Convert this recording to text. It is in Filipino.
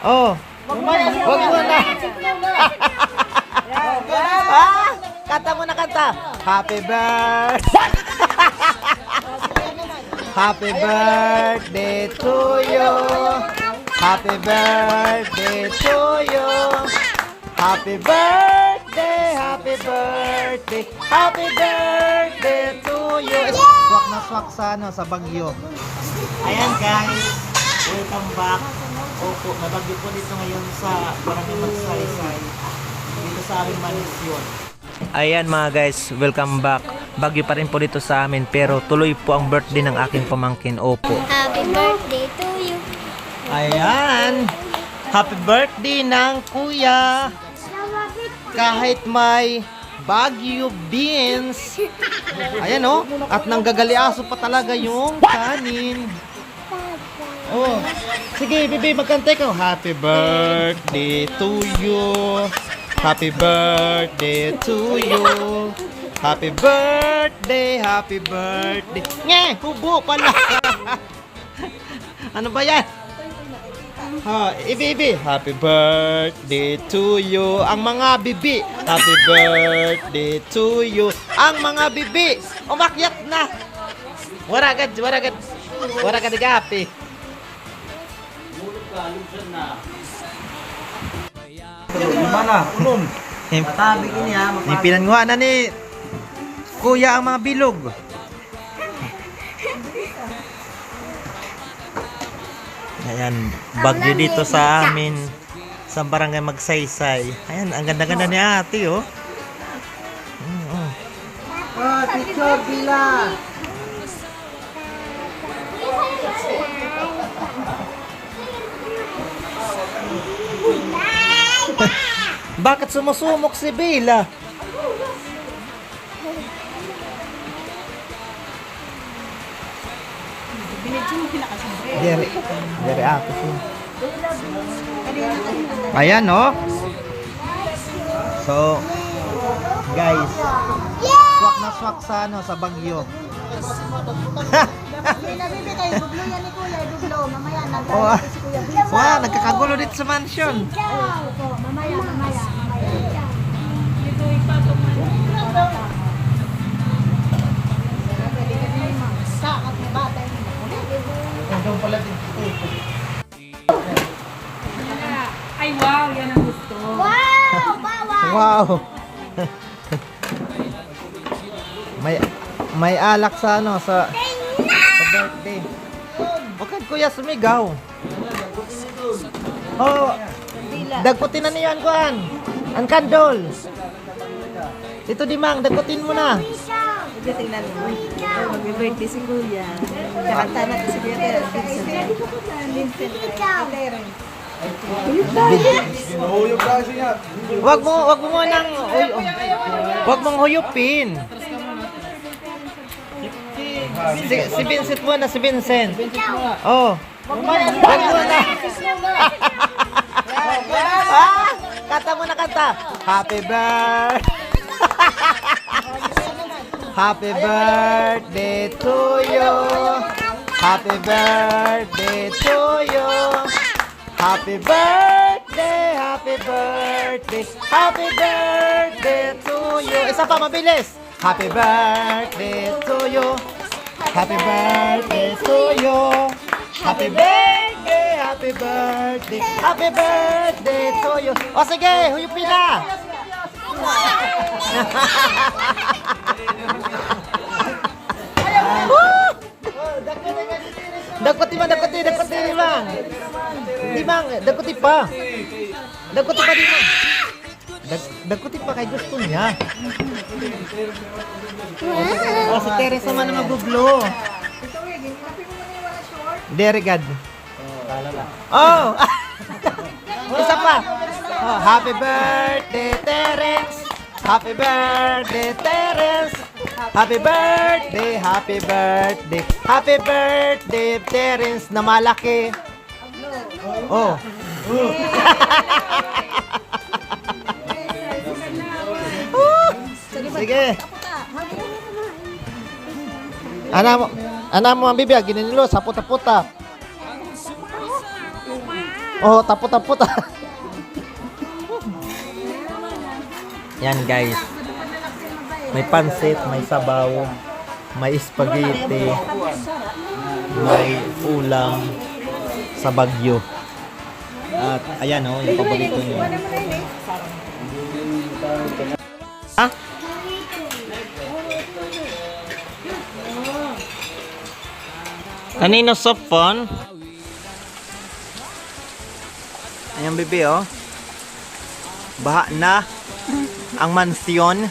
Oh. Wag mo na. Ah, kanta mo na kanta. Happy birthday. Happy birthday to you. Happy birthday to you. Happy birthday, happy birthday, happy birthday to you. Swak na swak sa Bagyo. Ayan guys, welcome back. Opo, nabagyo po dito ngayon sa Barangay Magsaysay. Dito sa aming manisyon. Ayan mga guys, welcome back. Bagyo pa rin po dito sa amin pero tuloy po ang birthday ng aking pamangkin. Opo. Happy birthday to you. Ayan. Happy birthday ng kuya. Kahit may Baguio beans. Ayan oh. At nanggagaliaso pa talaga yung kanin. Oh. Sige, bebe, magkanta ka. Happy birthday to you. Happy birthday to you. Happy birthday, happy birthday. Nye, hubo pala. Ano ba yan? Ha, ibi. Happy birthday to you. Ang mga bibi. Happy birthday to you. Ang mga bibi. Umakyat na. Waragad. Waragad gapi. Gimana? Ulum. Matabi ini ya. Himpilan nga na ni kuya ang mga bilog. Ayan, bagyo dito sa amin sa Barangay Magsaysay. Ayan, ang ganda-ganda ni ate, oh. Oh, picture bila. Bakit sumusumok si Bella? Dari ako po. Ayan, no? So, guys, swak na swak sa Bagyo. Nabibi kayo, dublo yan ni Kuya, dublo. Mamaya, Oh, nag-alala si Kuya Bill. wow, nagkakagulo dito sa mansion. Opo, mamaya. Ay, wow, yan ang gusto. Wow! Bawal! Wow. May alak sa birthday. Bakit kuya sumigaw? Oh, dagputin na niyan kuan. Ang kandol. Ito di mang, dagputin mo na. Hindi, tingnan mo. Mag-birthday si Kuya. Kakanta na si Kuya Vincent. Wag mo nang wag mong huyupin. Si Vincent mo na, si Vincent. Oh. Wag mo na. Ah, kanta mo na kanta. Happy birthday. Happy birthday to you. Happy birthday to you. Happy birthday, happy birthday, happy birthday to you. Isa pa, mabilis. Happy birthday to you. Happy birthday to you. Happy birthday, happy birthday, happy birthday to you. O sige, huyupin na. Dakuti mang. Di mang, dakuti pa di mang. Dakuti pa kay gusto niya. Oh, si Teresa naman ang maguglo. Derigad. Oh! Isa pa. Oh, happy birthday, Terence. Happy birthday, Terence. Happy birthday, happy birthday. Happy birthday, Terence na malaki. Oh. Sige. Ana mo ang bibig, ginanilo sa puta-puta. Oh, tapot-tapot. Yan guys. May pansit, may sabaw, may spaghetti, may ulam sa Bagyo. At ayan oh, yung paborito niyo. Ha? Kanino soft phone? Ayan bebe oh. Baha na ang mansyon.